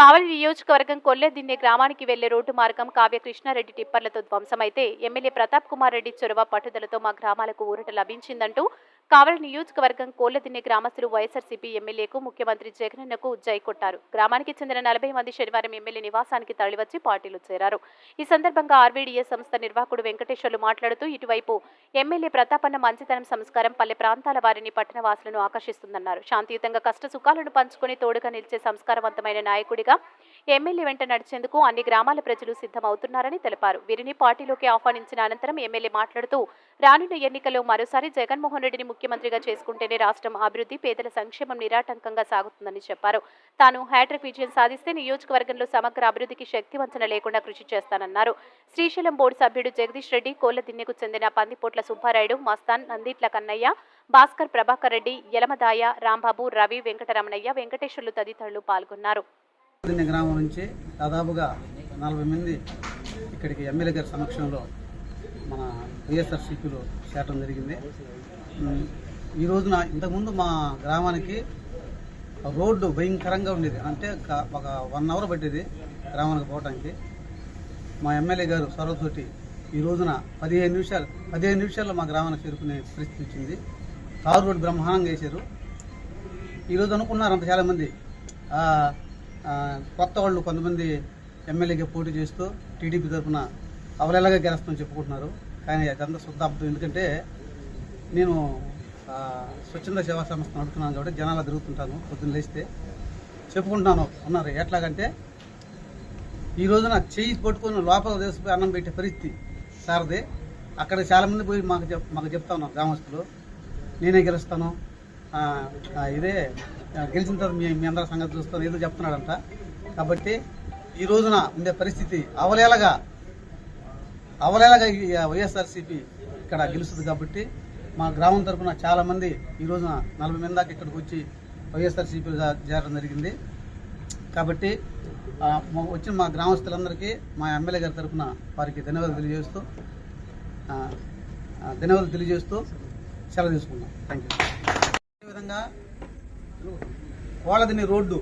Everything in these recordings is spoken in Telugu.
కావలి నియోజకవర్గం కొల్లెదిన్నె గ్రామానికి వెళ్లే రోడ్డు మార్గం కావ్య కృష్ణారెడ్డి టిప్పర్లతో ధ్వంసమైతే ఎమ్మెల్యే ప్రతాప్ కుమార్ రెడ్డి చొరవ పట్టుదలతో మా గ్రామాలకు ఊరట లభించిందంటూ కావలి నియోజకవర్గం కొల్లెదిన్నె గ్రామస్తులు వైఎస్ఆర్సీపీ ఎమ్మెల్యేకు ముఖ్యమంత్రి జగనన్నకు జై కొట్టారు. గ్రామానికి చెందిన 40 మంది శనివారం ఎమ్మెల్యే నివాసానికి తరలివచ్చి పార్టీలో చేరారు. ఈ సందర్భంగా ఆర్వీడీఎస్ సంస్థ నిర్వాహకుడు వెంకటేశ్వర్లు మాట్లాడుతూ ఇటువైపు ఎమ్మెల్యే ప్రతాపన్న మంచితనం సంస్కారం పల్లె ప్రాంతాల వారిని పట్టణవాసులను ఆకర్షిస్తుందన్నారు. శాంతియుతంగా కష్ట సుఖాలను పంచుకొని తోడుగా నిలిచే సంస్కారవంతమైన నాయకుడిగా ఎమ్మెల్యే వెంట నడిచేందుకు అన్ని గ్రామాల ప్రజలు సిద్ధమవుతున్నారని తెలిపారు. వీరిని పార్టీలోకి ఆహ్వానించిన అనంతరం ఎమ్మెల్యే మాట్లాడుతూ రానున్న ఎన్నికల్లో మరోసారి జగన్మోహన్ రెడ్డిని ముఖ్యమంత్రిగా చేసుకుంటేనే రాష్ట్రం అభివృద్ధి, పేదల సంక్షేమం నిరాటంకంగా సాగుతుందని చెప్పారు. తాను హ్యాట్రిక్ విజయం సాధిస్తే నియోజకవర్గంలో సమగ్ర అభివృద్ధికి శక్తివంచన లేకుండా కృషి చేస్తానన్నారు. శ్రీశైలం బోర్డు సభ్యుడు జగదీష్ రెడ్డి, కోళ్లదిన్నెకు చెందిన పందిపోట్ల సుబ్బారాయుడు, మస్తాన్, నందిట్ల కన్నయ్య, భాస్కర్, ప్రభాకర్ రెడ్డి, యలమదాయ, రాంబాబు, రవి, వెంకటరమణయ్య, వెంకటేశ్వర్లు తదితరులు పాల్గొన్నారు. గ్రామం నుంచి దాదాపుగా 40 మంది ఇక్కడికి ఎమ్మెల్యే గారి సమక్షంలో మన వైఎస్ఆర్సీపీలో చేరడం జరిగింది. ఈ రోజున ఇంతకుముందు మా గ్రామానికి రోడ్డు భయంకరంగా ఉండేది, అంటే ఒక 1 అవర్ పట్టేది గ్రామానికి పోవడానికి. మా ఎమ్మెల్యే గారు సొరవతోటి ఈ రోజున 15 నిమిషాల్లో మా గ్రామానికి చేరుకునే పరిస్థితి వచ్చింది. తారు రోడ్డు బ్రహ్మాండంగా వేశారు. ఈరోజు అనుకున్నారు అంత చాలామంది కొత్త వాళ్ళు కొంతమంది ఎమ్మెల్యేగా పోటీ చేస్తూ టీడీపీ తరఫున అవలేలాగా గెలుస్తామని చెప్పుకుంటున్నారు. కానీ అదంతా శుద్ధాబ్దం. ఎందుకంటే నేను స్వచ్ఛంద సేవా సంస్థ నడుపుతున్నాను కాబట్టి జనాలు తిరుగుతుంటాను. పొద్దున్న లేస్తే చెప్పుకుంటున్నాను ఉన్నారు. ఎట్లాగంటే ఈ రోజున చెయ్యి పట్టుకొని లోపల తీసుకుపోయి అన్నం పెట్టే పరిస్థితి సారదే. అక్కడ చాలామంది పోయి మాకు చెప్తా ఉన్నారు గ్రామస్తులు, నేనే గెలుస్తాను, ఇదే గెలిచిన తర్వాత మీ అందరి సంగతి చూస్తాను ఏదో చెప్తున్నాడంట. కాబట్టి ఈ రోజున ఉండే పరిస్థితి అవలేలగా వైఎస్ఆర్సీపీ ఇక్కడ గెలుస్తుంది. కాబట్టి మా గ్రామం తరఫున చాలామంది ఈ రోజున 40 మంది దాకా ఇక్కడికి వచ్చి వైఎస్ఆర్సీపీ చేరడం జరిగింది. కాబట్టి వచ్చిన మా గ్రామస్తులందరికీ మా ఎమ్మెల్యే గారి తరఫున వారికి ధన్యవాదాలు తెలియజేస్తూ సెలవు తీసుకున్నాం. Thank you. అదేవిధంగా కోళ్లదిన్నె రోడ్డు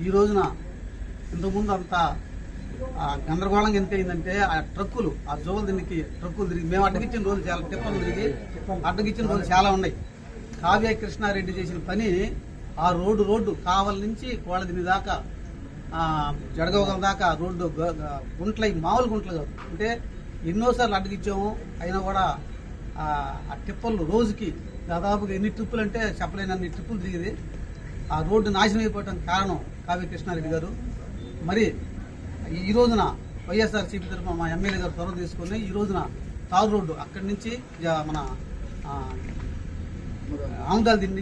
ఈ రోజున ఇంతకుముందు అంతా గందరగోళంగా ఎంత అయిందంటే ఆ ట్రక్కులు, ఆ జోవలదిన్నెకి ట్రక్కులు తిరిగి మేము అడ్డగిచ్చిన రోజులు చాలా, తిప్పలు తిరిగి అడ్డగిచ్చిన రోజులు చాలా ఉన్నాయి. కావ్య కృష్ణారెడ్డి చేసిన పని ఆ రోడ్డు కావలి నుంచి కోళ్లదిన్నె దాకా జడగవగల దాకా రోడ్డు గుంటలు, మామూలు గుంటలు కాదు. అంటే ఎన్నోసార్లు అడ్డగిచ్చాము. అయినా కూడా ఆ టిప్పలు రోజుకి దాదాపుగా ఎన్ని ట్రిప్పులు అంటే చెప్పలేనన్ని ట్రిప్పులు తిరిగింది. ఆ రోడ్డు నాశనం అయిపోవడానికి కారణం కావ్య కృష్ణారెడ్డి గారు. మరి ఈ రోజున వైఎస్ఆర్సీపీ తరఫున మా ఎమ్మెల్యే గారు చొరవ తీసుకుని ఈ రోజున తారు రోడ్డు అక్కడి నుంచి మన ఆముదాల దిండి